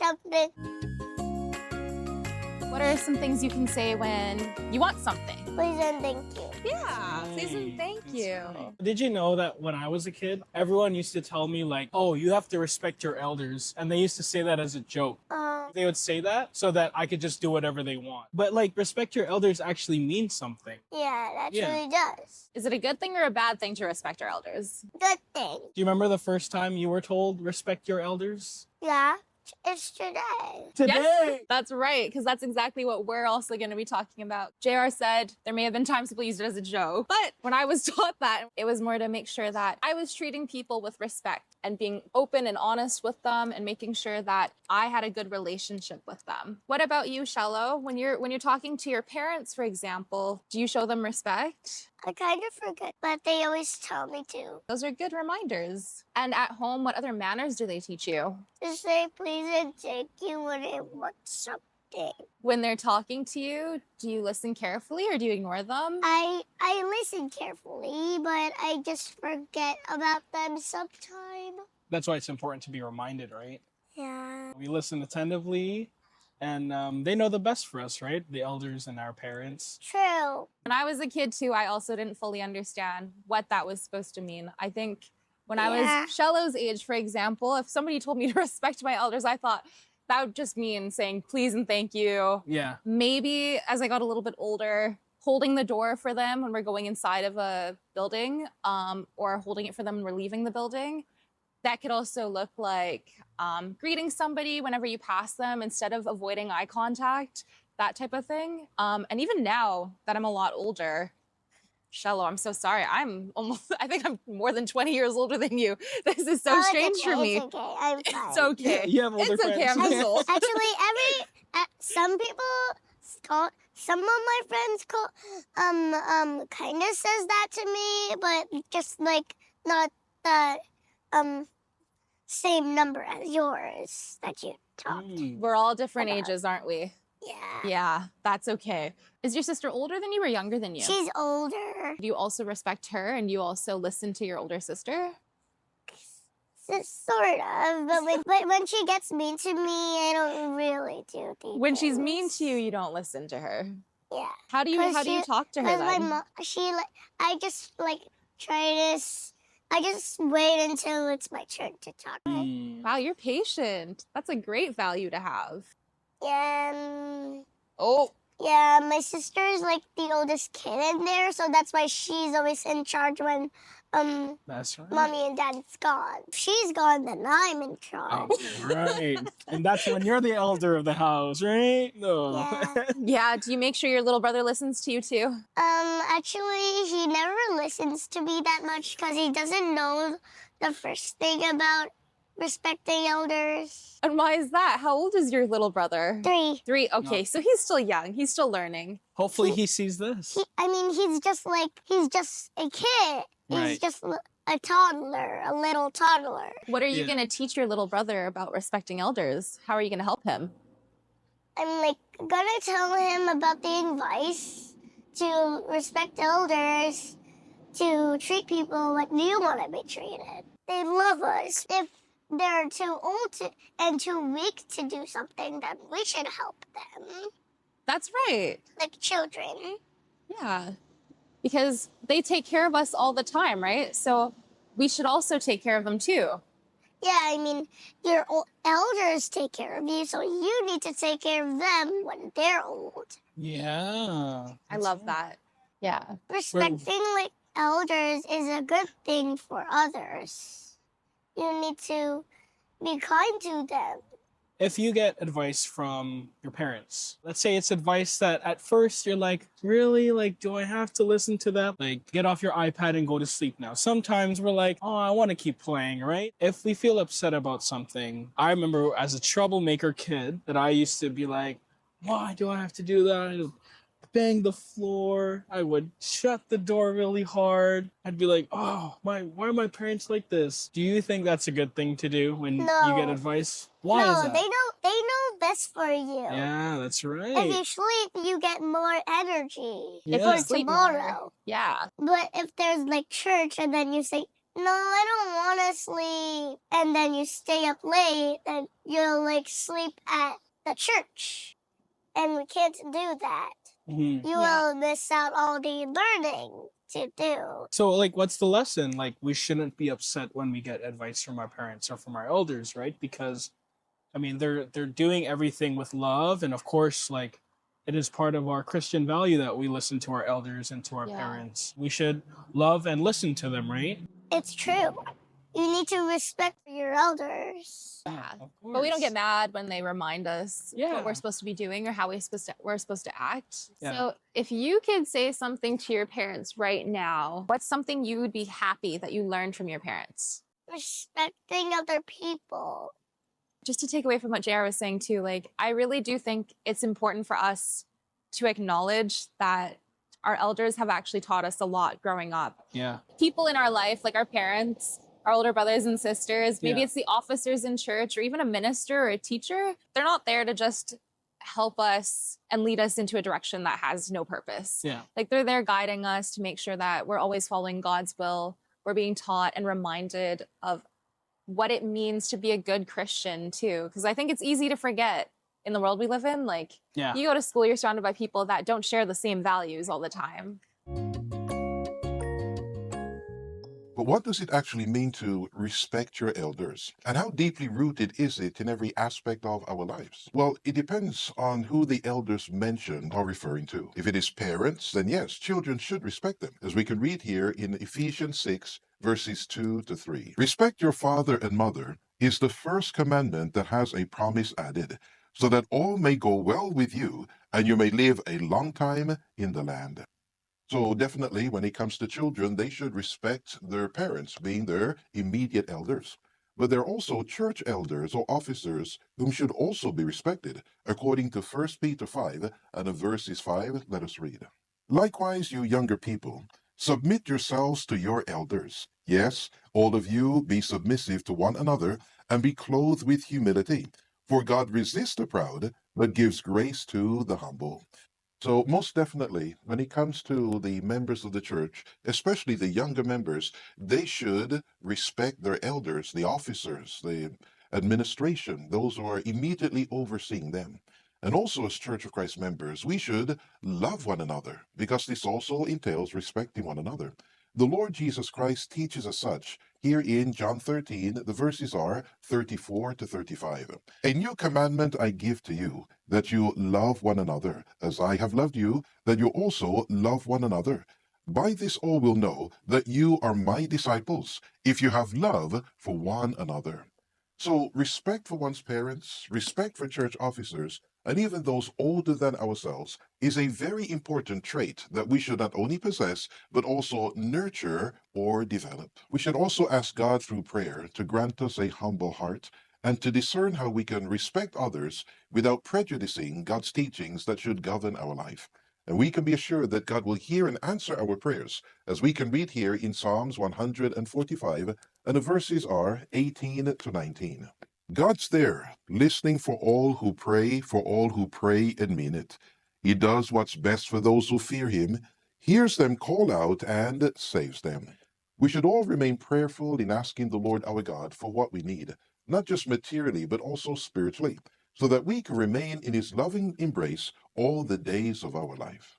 something. What are some things you can say when you want something? Please and thank you. Yeah, please and thank you. Did you know that when I was a kid, everyone used to tell me like, oh, you have to respect your elders. And they used to say that as a joke. They would say that so that I could just do whatever they want. But like, respect your elders actually means something. Yeah, it Yeah. actually does. Is it a good thing or a bad thing to respect our elders? Good thing. Do you remember the first time you were told respect your elders? Yeah, it's today. Today! Yes, that's right, because that's exactly what we're also going to be talking about. JR said there may have been times people used it as a joke, but when I was taught that, it was more to make sure that I was treating people with respect and being open and honest with them and making sure that I had a good relationship with them. What about you, Cielo? When you're talking to your parents, for example, do you show them respect? I kind of forget, but they always tell me to. Those are good reminders. And at home, what other manners do they teach you? To say please and thank you when I want something. When they're talking to you, do you listen carefully or do you ignore them? I listen carefully, but I just forget about them sometime. That's why it's important to be reminded, right? Yeah. We listen attentively, and they know the best for us, right? The elders and our parents. True. When I was a kid too, I also didn't fully understand what that was supposed to mean. I think when I was Cielo's age, for example, if somebody told me to respect my elders, I thought that would just mean saying please and thank you. Yeah. Maybe as I got a little bit older, holding the door for them when we're going inside of a building, or holding it for them when we're leaving the building. That could also look like greeting somebody whenever you pass them instead of avoiding eye contact, that type of thing. And even now that I'm a lot older, Cielo, I'm so sorry. I think I'm more than 20 years older than you. This is so strange for me. It's okay. I'm fine. It's okay. You have older It's okay. friends. I'm just old. Actually, some people some of my friends kind of says that to me, but just like not the same number as yours that you talked. We're all different ages, aren't we? Yeah. Yeah, that's okay. Is your sister older than you or younger than you? She's older. Do you also respect her and you also listen to your older sister? Sort of, but when she gets mean to me, I don't really do these When she's things. mean to you, you don't listen to her. Yeah. How do you talk to her Because my then? mom, I just I just wait until it's my turn to talk. Wow, you're patient. That's a great value to have. Yeah. Oh, Yeah, my sister is like the oldest kid in there, so that's why she's always in charge when That's right. mommy and dad's gone. If she's gone, then I'm in charge. Right. And that's when you're the elder of the house, right? No. Yeah. yeah. Do you make sure your little brother listens to you too? Actually, he never listens to me that much because he doesn't know the first thing about respecting elders. And why is that? How old is your little brother? 3. 3. Okay, so he's still young. He's still learning. Hopefully he sees this. He's just a kid. He's Right. just a toddler, a little toddler. What are you Yeah. going to teach your little brother about respecting elders? How are you going to help him? I'm gonna tell him about the advice to respect elders, to treat people like you want to be treated. They love us. If they're too old and too weak to do something, then we should help them, That's right. like children. Yeah. Because they take care of us all the time, right? So we should also take care of them too. Yeah, your elders take care of you, so you need to take care of them when they're old. Yeah. I love that. Yeah. Respecting elders is a good thing for others. You need to be kind to them. If you get advice from your parents, let's say it's advice that at first you're like, really? Like, do I have to listen to that? Like, get off your iPad and go to sleep now. Sometimes we're like, oh, I want to keep playing, right? If we feel upset about something, I remember as a troublemaker kid that I used to be like, why do I have to do that? I'd bang the floor. I would shut the door really hard. I'd be like, oh, why are my parents like this? Do you think that's a good thing to do when you get advice? Why is that? They know best for you. Yeah, that's right. If you sleep, you get more energy Yeah. for Sleep tomorrow. more. Yeah. But if there's church and then you say, No, I don't want to sleep. And then you stay up late and you'll like sleep at the church. And we can't do that. You will miss out all the learning to do. So, like, what's the lesson? Like, we shouldn't be upset when we get advice from our parents or from our elders, right? Because, I mean, they're doing everything with love, and of course, like, it is part of our Christian value that we listen to our elders and to our parents. We should love and listen to them, right? It's true. You need to respect your elders. Yeah. But we don't get mad when they remind us Yeah. what we're supposed to be doing or how we're supposed to act. Yeah. So if you could say something to your parents right now, what's something you would be happy that you learned from your parents? Respecting other people. Just to take away from what JR was saying too, like, I really do think it's important for us to acknowledge that our elders have actually taught us a lot growing up. Yeah. People in our life, like our parents, our older brothers and sisters, maybe Yeah. it's the officers in church or even a minister or a teacher. They're not there to just help us and lead us into a direction that has no purpose. Yeah. Like, they're there guiding us to make sure that we're always following God's will. We're being taught and reminded of what it means to be a good Christian too. Because I think it's easy to forget in the world we live in. Like, Yeah. you go to school, you're surrounded by people that don't share the same values all the time. But what does it actually mean to respect your elders? And how deeply rooted is it in every aspect of our lives? Well, it depends on who the elders mentioned are referring to. If it is parents, then yes, children should respect them, as we can read here in Ephesians 6, verses 2 to 3. Respect your father and mother is the first commandment that has a promise added, so that all may go well with you and you may live a long time in the land. So definitely when it comes to children, they should respect their parents, being their immediate elders. But there are also church elders or officers whom should also be respected, according to 1 Peter 5 and verses 5, let us read. Likewise, you younger people, submit yourselves to your elders. Yes, all of you be submissive to one another and be clothed with humility. For God resists the proud, but gives grace to the humble. So most definitely, when it comes to the members of the church, especially the younger members, they should respect their elders, the officers, the administration, those who are immediately overseeing them. And also as Church of Christ members, we should love one another, because this also entails respecting one another. The Lord Jesus Christ teaches us such here in John 13, the verses are 34 to 35. A new commandment I give to you, that you love one another, as I have loved you, that you also love one another. By this all will know that you are my disciples, if you have love for one another. So respect for one's parents, respect for church officers, and even those older than ourselves is a very important trait that we should not only possess, but also nurture or develop. We should also ask God through prayer to grant us a humble heart and to discern how we can respect others without prejudicing God's teachings that should govern our life. And we can be assured that God will hear and answer our prayers, as we can read here in Psalms 145, and the verses are 18 to 19. God's there, listening for all who pray and mean it. He does what's best for those who fear him, hears them call out, and saves them. We should all remain prayerful in asking the Lord our God for what we need, not just materially, but also spiritually, so that we can remain in his loving embrace all the days of our life.